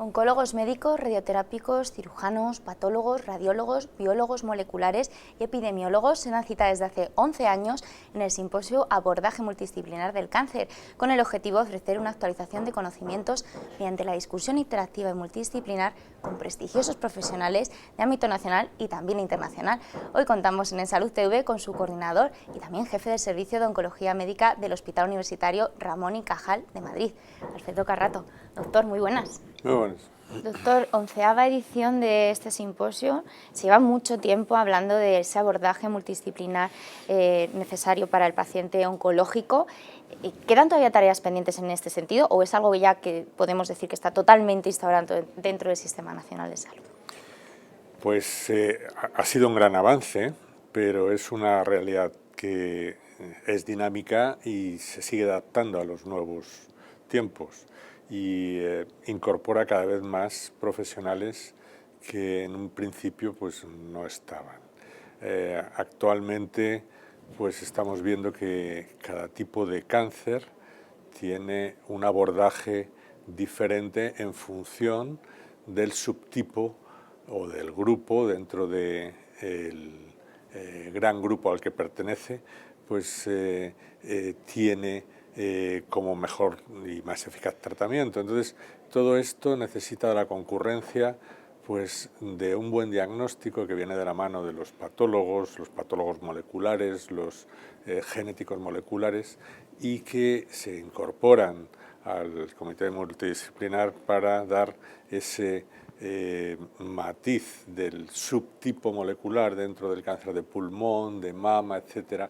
Oncólogos médicos, radioterápicos, cirujanos, patólogos, radiólogos, biólogos moleculares y epidemiólogos se dan cita desde hace 11 años en el simposio Abordaje multidisciplinar del cáncer, con el objetivo de ofrecer una actualización de conocimientos mediante la discusión interactiva y multidisciplinar con prestigiosos profesionales de ámbito nacional y también internacional. Hoy contamos en Salud TV con su coordinador y también jefe del Servicio de Oncología Médica del Hospital Universitario Ramón y Cajal de Madrid, Alfredo Carrato. Doctor, muy buenas. Muy buenas. Doctor, 11ª edición de este simposio. Se lleva mucho tiempo hablando de ese abordaje multidisciplinar necesario para el paciente oncológico. ¿Quedan todavía tareas pendientes en este sentido o es algo ya que podemos decir que está totalmente instaurado dentro del Sistema Nacional de Salud? Pues ha sido un gran avance, pero es una realidad que es dinámica y se sigue adaptando a los nuevos tiempos y incorpora cada vez más profesionales que en un principio pues no estaban. Actualmente pues estamos viendo que cada tipo de cáncer tiene un abordaje diferente en función del subtipo o del grupo dentro del gran grupo al que pertenece, pues tiene como mejor y más eficaz tratamiento. Entonces, todo esto necesita de la concurrencia pues, de un buen diagnóstico que viene de la mano de los patólogos moleculares, los genéticos moleculares, y que se incorporan al comité multidisciplinar para dar ese matiz del subtipo molecular dentro del cáncer de pulmón, de mama, etcétera,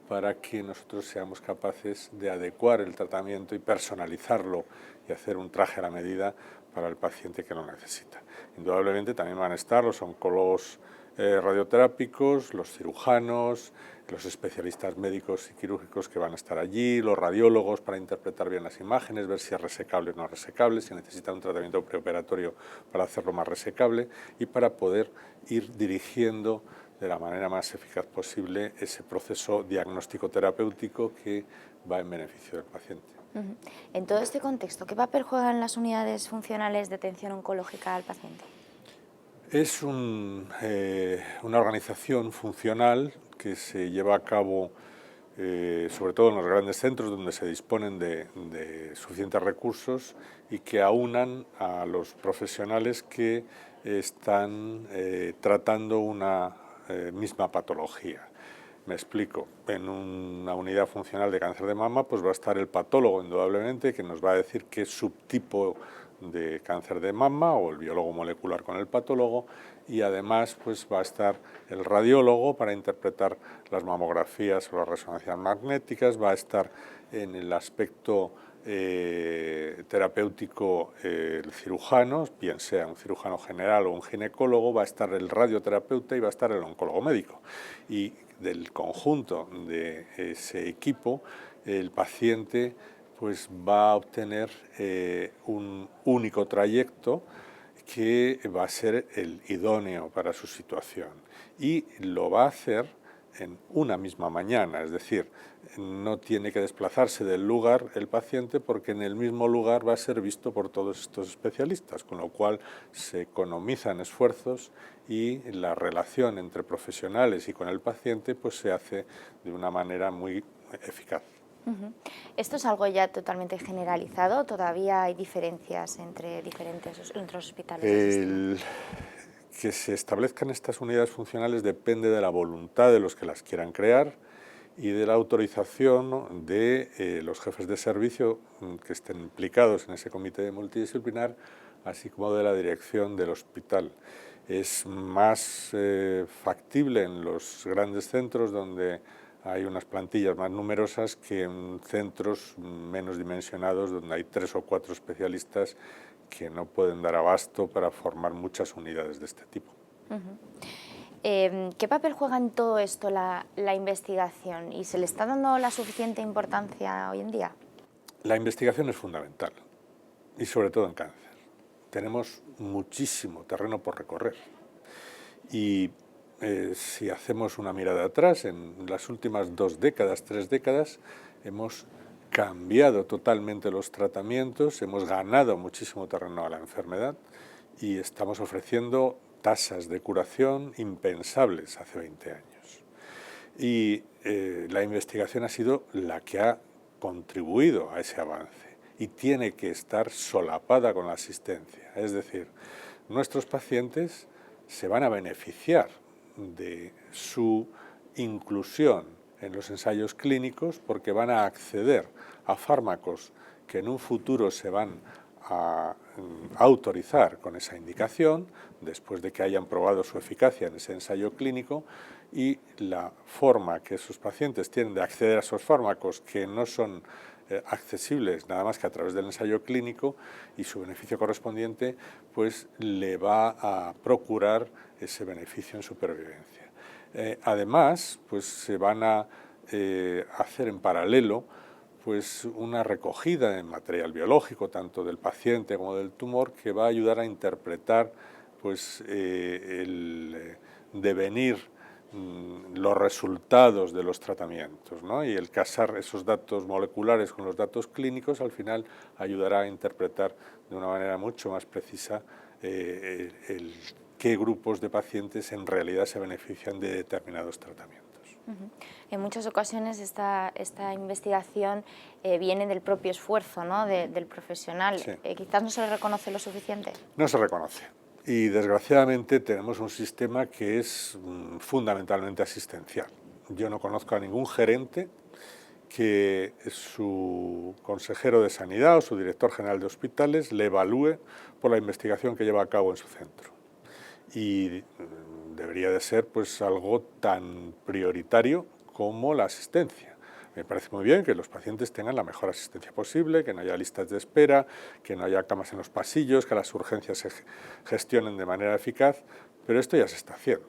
para que nosotros seamos capaces de adecuar el tratamiento y personalizarlo y hacer un traje a la medida para el paciente que lo necesita. Indudablemente también van a estar los oncólogos radioterápicos, los cirujanos, los especialistas médicos y quirúrgicos que van a estar allí, los radiólogos para interpretar bien las imágenes, ver si es resecable o no resecable, si necesita un tratamiento preoperatorio para hacerlo más resecable y para poder ir dirigiendo de la manera más eficaz posible ese proceso diagnóstico terapéutico que va en beneficio del paciente. En todo este contexto, ¿qué papel juegan las unidades funcionales de atención oncológica al paciente? Es una organización funcional que se lleva a cabo sobre todo en los grandes centros donde se disponen de suficientes recursos y que aunan a los profesionales que están tratando una misma patología. Me explico, en una unidad funcional de cáncer de mama pues va a estar el patólogo indudablemente que nos va a decir qué subtipo de cáncer de mama o el biólogo molecular con el patólogo y además pues va a estar el radiólogo para interpretar las mamografías o las resonancias magnéticas, va a estar en el aspecto terapéutico el cirujano, bien sea un cirujano general o un ginecólogo, va a estar el radioterapeuta y va a estar el oncólogo médico. Y del conjunto de ese equipo, el paciente pues va a obtener un único trayecto que va a ser el idóneo para su situación y lo va a hacer en una misma mañana, es decir, no tiene que desplazarse del lugar el paciente porque en el mismo lugar va a ser visto por todos estos especialistas, con lo cual se economizan esfuerzos y la relación entre profesionales y con el paciente pues se hace de una manera muy eficaz. ¿Esto es algo ya totalmente generalizado? ¿Todavía hay diferencias entre los hospitales? Que se establezcan estas unidades funcionales depende de la voluntad de los que las quieran crear y de la autorización de los jefes de servicio que estén implicados en ese comité multidisciplinar, así como de la dirección del hospital. Es más factible en los grandes centros donde hay unas plantillas más numerosas que en centros menos dimensionados donde hay 3 o 4 especialistas que no pueden dar abasto para formar muchas unidades de este tipo. ¿Qué papel juega en todo esto la investigación? ¿Y se le está dando la suficiente importancia hoy en día? La investigación es fundamental, y sobre todo en cáncer. Tenemos muchísimo terreno por recorrer. Y si hacemos una mirada atrás, en las últimas 2 décadas, 3 décadas, hemos cambiado totalmente los tratamientos, hemos ganado muchísimo terreno a la enfermedad y estamos ofreciendo tasas de curación impensables hace 20 años. Y la investigación ha sido la que ha contribuido a ese avance y tiene que estar solapada con la asistencia. Es decir, nuestros pacientes se van a beneficiar de su inclusión en los ensayos clínicos porque van a acceder a fármacos que en un futuro se van a autorizar con esa indicación después de que hayan probado su eficacia en ese ensayo clínico, y la forma que sus pacientes tienen de acceder a esos fármacos que no son accesibles nada más que a través del ensayo clínico, y su beneficio correspondiente pues le va a procurar ese beneficio en supervivencia. Además, pues se van a hacer en paralelo pues una recogida de material biológico, tanto del paciente como del tumor, que va a ayudar a interpretar pues, el devenir, los resultados de los tratamientos, ¿no? Y el casar esos datos moleculares con los datos clínicos al final ayudará a interpretar de una manera mucho más precisa qué grupos de pacientes en realidad se benefician de determinados tratamientos. En muchas ocasiones esta investigación viene del propio esfuerzo, ¿no?, del profesional. Sí. Quizás no se le reconoce lo suficiente. No se reconoce. Y desgraciadamente tenemos un sistema que es fundamentalmente asistencial. Yo no conozco a ningún gerente que su consejero de sanidad o su director general de hospitales le evalúe por la investigación que lleva a cabo en su centro. Y debería de ser pues algo tan prioritario como la asistencia. Me parece muy bien que los pacientes tengan la mejor asistencia posible, que no haya listas de espera, que no haya camas en los pasillos, que las urgencias se gestionen de manera eficaz, pero esto ya se está haciendo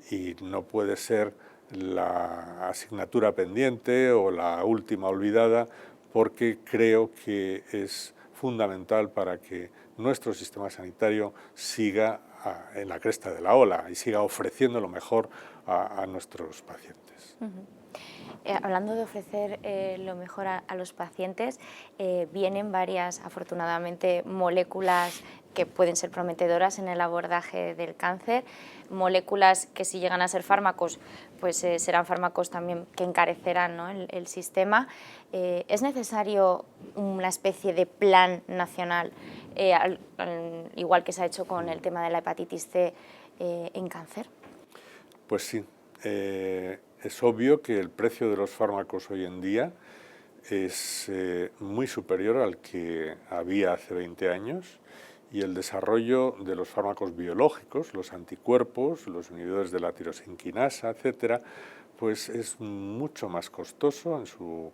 y no puede ser la asignatura pendiente o la última olvidada, porque creo que es fundamental para que nuestro sistema sanitario siga en la cresta de la ola y siga ofreciendo lo mejor a nuestros pacientes. Hablando de ofrecer lo mejor a los pacientes, vienen varias, afortunadamente, moléculas que pueden ser prometedoras en el abordaje del cáncer, moléculas que si llegan a ser fármacos, pues serán fármacos también que encarecerán, ¿no?, el sistema. ¿Es necesario una especie de plan nacional, igual que se ha hecho con el tema de la hepatitis C en cáncer? Pues sí. Es obvio que el precio de los fármacos hoy en día es muy superior al que había hace 20 años, y el desarrollo de los fármacos biológicos, los anticuerpos, los inhibidores de la tirosinquinasa, etcétera, pues es mucho más costoso en su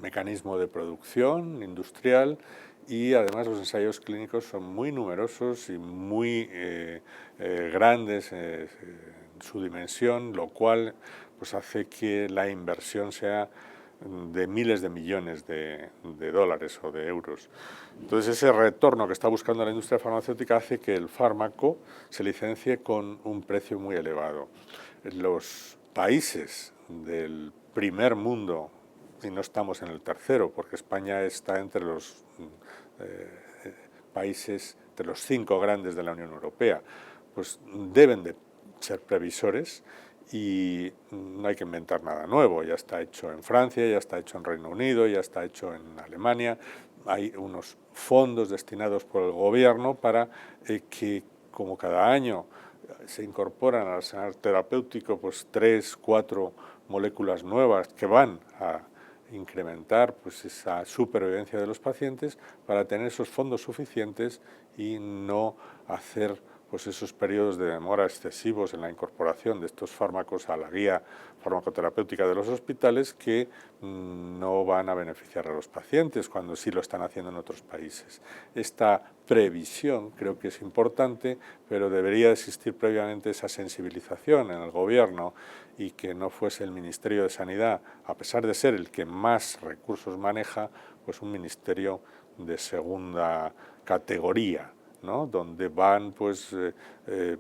mecanismo de producción industrial, y además los ensayos clínicos son muy numerosos y muy grandes en su dimensión, lo cual pues hace que la inversión sea de miles de millones de dólares o de euros. Entonces ese retorno que está buscando la industria farmacéutica hace que el fármaco se licencie con un precio muy elevado. Los países del primer mundo, y no estamos en el tercero, porque España está entre los países, entre los 5 grandes de la Unión Europea, pues deben de ser previsores, y no hay que inventar nada nuevo. Ya está hecho en Francia, ya está hecho en Reino Unido, ya está hecho en Alemania. Hay unos fondos destinados por el gobierno para que, como cada año se incorporan al arsenal terapéutico pues 3, 4 moléculas nuevas que van a incrementar pues esa supervivencia de los pacientes, para tener esos fondos suficientes y no hacer pues esos periodos de demora excesivos en la incorporación de estos fármacos a la guía farmacoterapéutica de los hospitales, que no van a beneficiar a los pacientes cuando sí lo están haciendo en otros países. Esta previsión creo que es importante, pero debería existir previamente esa sensibilización en el gobierno, y que no fuese el Ministerio de Sanidad, a pesar de ser el que más recursos maneja, pues un ministerio de segunda categoría, ¿no?, donde van pues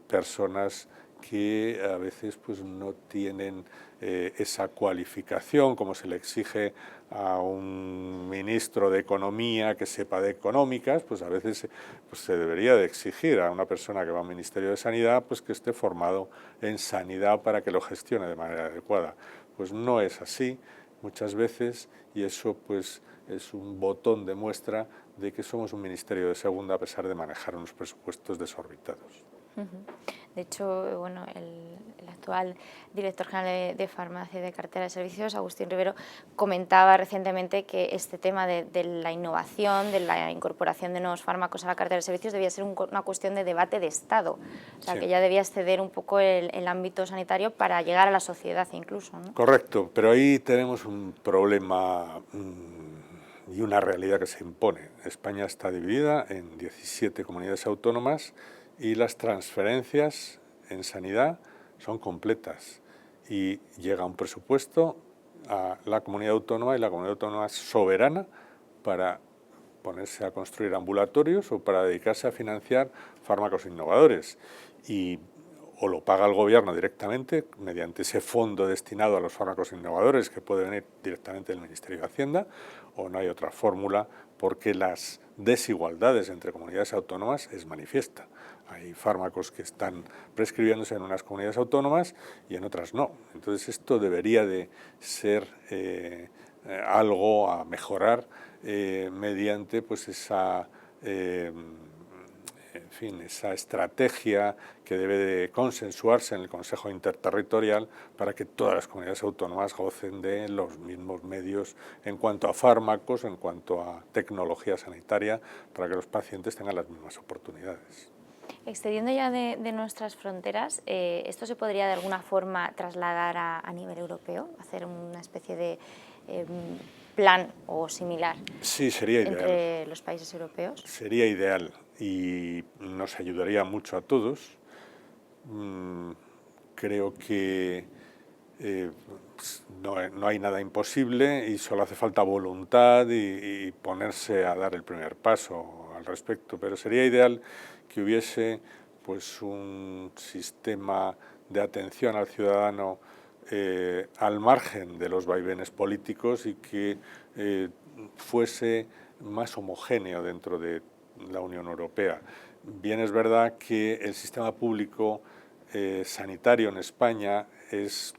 personas que a veces pues, no tienen esa cualificación como se le exige a un ministro de Economía que sepa de económicas, pues a veces pues, se debería de exigir a una persona que va al Ministerio de Sanidad pues, que esté formado en sanidad para que lo gestione de manera adecuada. Pues no es así muchas veces, y eso pues, es un botón de muestra de que somos un ministerio de segunda a pesar de manejar unos presupuestos desorbitados. De hecho, bueno, el actual director general de Farmacia y de Cartera de Servicios, Agustín Rivero, comentaba recientemente que este tema de la innovación, de la incorporación de nuevos fármacos a la cartera de servicios debía ser una cuestión de debate de Estado, o sea, Sí. que ya debía exceder un poco el ámbito sanitario para llegar a la sociedad incluso, ¿no? Correcto, pero ahí tenemos un problema y una realidad que se impone. España está dividida en 17 comunidades autónomas y las transferencias en sanidad son completas y llega un presupuesto a la comunidad autónoma y la comunidad autónoma es soberana para ponerse a construir ambulatorios o para dedicarse a financiar fármacos innovadores. Y o lo paga el gobierno directamente mediante ese fondo destinado a los fármacos innovadores que puede venir directamente del Ministerio de Hacienda, o no hay otra fórmula porque las desigualdades entre comunidades autónomas es manifiesta. Hay fármacos que están prescribiéndose en unas comunidades autónomas y en otras no. Entonces esto debería de ser algo a mejorar mediante pues esa en fin, esa estrategia que debe de consensuarse en el Consejo Interterritorial para que todas las comunidades autónomas gocen de los mismos medios en cuanto a fármacos, en cuanto a tecnología sanitaria, para que los pacientes tengan las mismas oportunidades. Excediendo ya de nuestras fronteras, ¿esto se podría de alguna forma trasladar a nivel europeo? ¿Hacer una especie de plan o similar Sí, sería ideal. Entre los países europeos? Sería ideal y nos ayudaría mucho a todos. Creo que no hay nada imposible y solo hace falta voluntad y ponerse a dar el primer paso al respecto. Pero sería ideal que hubiese pues, un sistema de atención al ciudadano al margen de los vaivenes políticos y que fuese más homogéneo dentro de la Unión Europea. Bien es verdad que el sistema público sanitario en España es,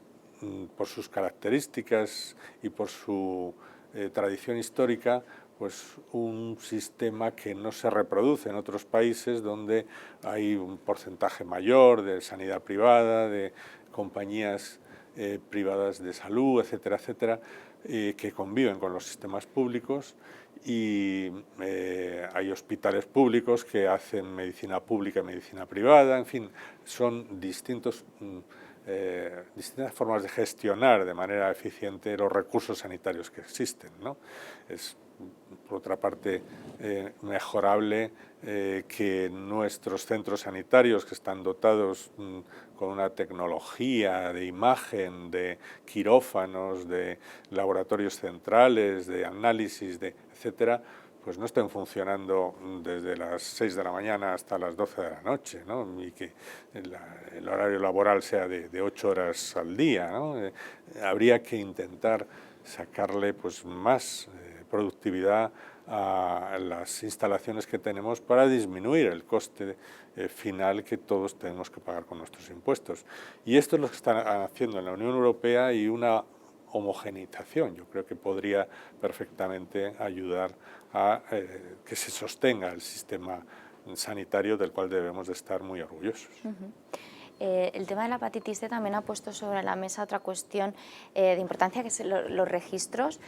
por sus características y por su tradición histórica, pues un sistema que no se reproduce en otros países donde hay un porcentaje mayor de sanidad privada, de compañías privadas de salud, etcétera, etcétera, que conviven con los sistemas públicos y hay hospitales públicos que hacen medicina pública y medicina privada, en fin, son distintas formas de gestionar de manera eficiente los recursos sanitarios que existen, ¿no? Es, por otra parte, mejorable que nuestros centros sanitarios, que están dotados con una tecnología de imagen, de quirófanos, de laboratorios centrales, de análisis, etcétera, pues no estén funcionando desde las 6 de la mañana hasta las 12 de la noche, ¿no? Y que el horario laboral sea de 8 horas al día, ¿no? Habría que intentar sacarle pues, más productividad a las instalaciones que tenemos para disminuir el coste final que todos tenemos que pagar con nuestros impuestos. Y esto es lo que están haciendo en la Unión Europea y una homogeneización. Yo creo que podría perfectamente ayudar a que se sostenga el sistema sanitario del cual debemos de estar muy orgullosos. El tema de la hepatitis C también ha puesto sobre la mesa otra cuestión de importancia, que es los registros.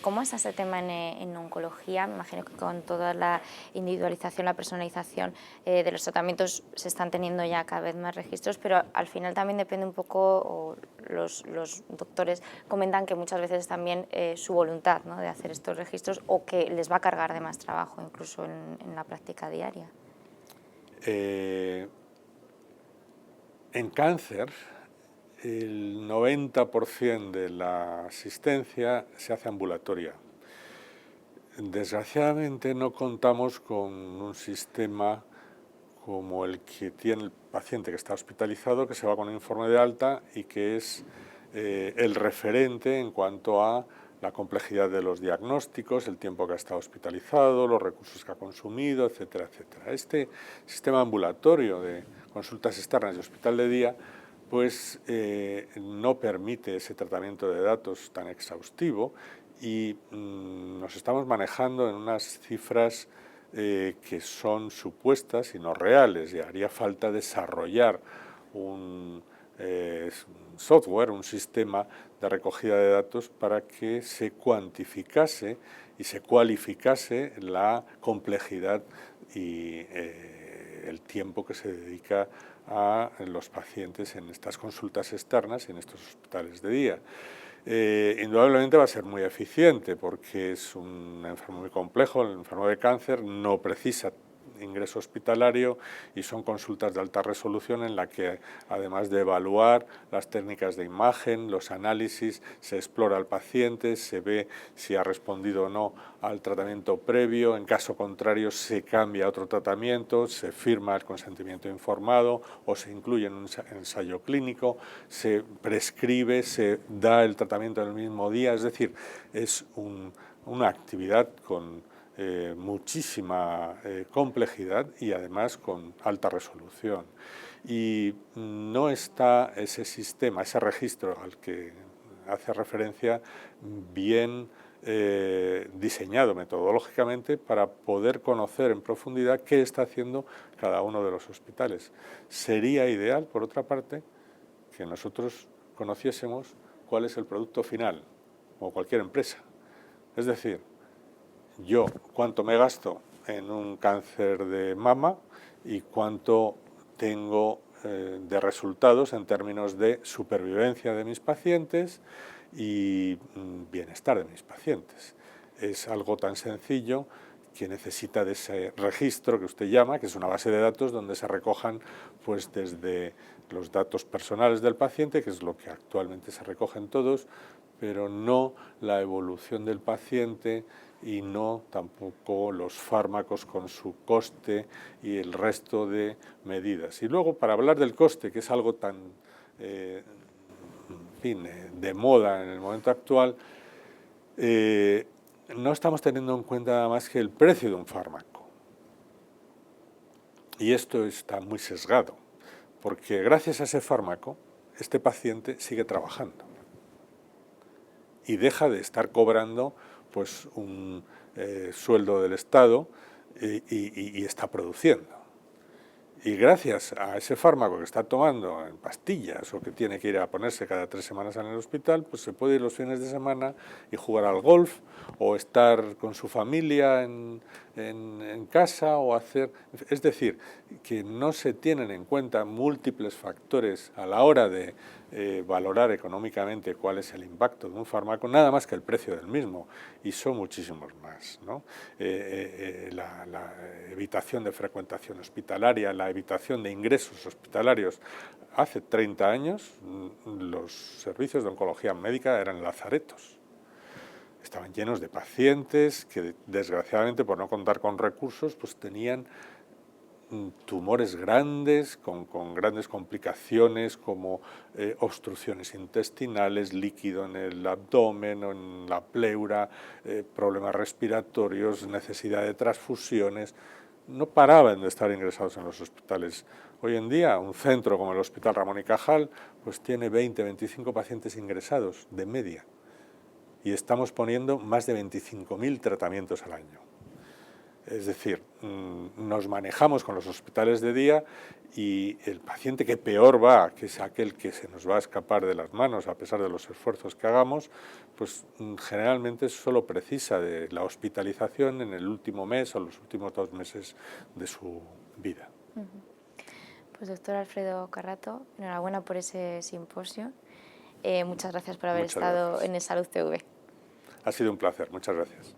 ¿Cómo está ese tema en oncología? Me imagino que con toda la individualización, la personalización de los tratamientos se están teniendo ya cada vez más registros, pero al final también depende un poco, o los doctores comentan que muchas veces también su voluntad, ¿no?, de hacer estos registros, o que les va a cargar de más trabajo incluso en la práctica diaria. En cáncer, el 90% de la asistencia se hace ambulatoria. Desgraciadamente no contamos con un sistema como el que tiene el paciente que está hospitalizado, que se va con un informe de alta y que es el referente en cuanto a la complejidad de los diagnósticos, el tiempo que ha estado hospitalizado, los recursos que ha consumido, etcétera, etcétera. Este sistema ambulatorio de consultas externas y hospital de día pues no permite ese tratamiento de datos tan exhaustivo y nos estamos manejando en unas cifras que son supuestas y no reales, y haría falta desarrollar un software, un sistema de recogida de datos para que se cuantificase y se cualificase la complejidad y el tiempo que se dedica a los pacientes en estas consultas externas y en estos hospitales de día. Indudablemente va a ser muy eficiente porque es un enfermo muy complejo, el enfermo de cáncer no precisa ingreso hospitalario y son consultas de alta resolución en la que, además de evaluar las técnicas de imagen, los análisis, se explora al paciente, se ve si ha respondido o no al tratamiento previo, en caso contrario se cambia a otro tratamiento, se firma el consentimiento informado o se incluye en un ensayo clínico, se prescribe, se da el tratamiento en el mismo día, es decir, es una actividad con muchísima complejidad y además con alta resolución. Y no está ese sistema, ese registro al que hace referencia, bien diseñado metodológicamente para poder conocer en profundidad qué está haciendo cada uno de los hospitales. Sería ideal, por otra parte, que nosotros conociésemos cuál es el producto final, como cualquier empresa. Es decir, yo cuánto me gasto en un cáncer de mama y cuánto tengo de resultados en términos de supervivencia de mis pacientes y bienestar de mis pacientes. Es algo tan sencillo que necesita de ese registro que usted llama, que es una base de datos donde se recojan pues desde los datos personales del paciente, que es lo que actualmente se recogen todos, pero no la evolución del paciente y no tampoco los fármacos con su coste y el resto de medidas. Y luego, para hablar del coste, que es algo tan en fin, de moda en el momento actual, no estamos teniendo en cuenta nada más que el precio de un fármaco. Y esto está muy sesgado, porque gracias a ese fármaco, este paciente sigue trabajando y deja de estar cobrando pues un sueldo del Estado y está produciendo. Y gracias a ese fármaco que está tomando en pastillas o que tiene que ir a ponerse cada 3 semanas en el hospital, pues se puede ir los fines de semana y jugar al golf o estar con su familia en casa o hacer... Es decir, que no se tienen en cuenta múltiples factores a la hora de valorar económicamente cuál es el impacto de un fármaco, nada más que el precio del mismo, y son muchísimos más, ¿no? La evitación de frecuentación hospitalaria, la evitación de ingresos hospitalarios. Hace 30 años los servicios de oncología médica eran lazaretos. Estaban llenos de pacientes que, desgraciadamente, por no contar con recursos, pues tenían tumores grandes, con grandes complicaciones como obstrucciones intestinales, líquido en el abdomen o en la pleura, problemas respiratorios, necesidad de transfusiones. No paraban de estar ingresados en los hospitales. Hoy en día, un centro como el Hospital Ramón y Cajal pues tiene 20-25 pacientes ingresados de media y estamos poniendo más de 25.000 tratamientos al año. Es decir, nos manejamos con los hospitales de día y el paciente que peor va, que es aquel que se nos va a escapar de las manos a pesar de los esfuerzos que hagamos, pues generalmente solo precisa de la hospitalización en el último mes o los últimos 2 meses de su vida. Pues doctor Alfredo Carrato, enhorabuena por ese simposio. Muchas gracias por haber estado en Salud TV. Ha sido un placer, muchas gracias.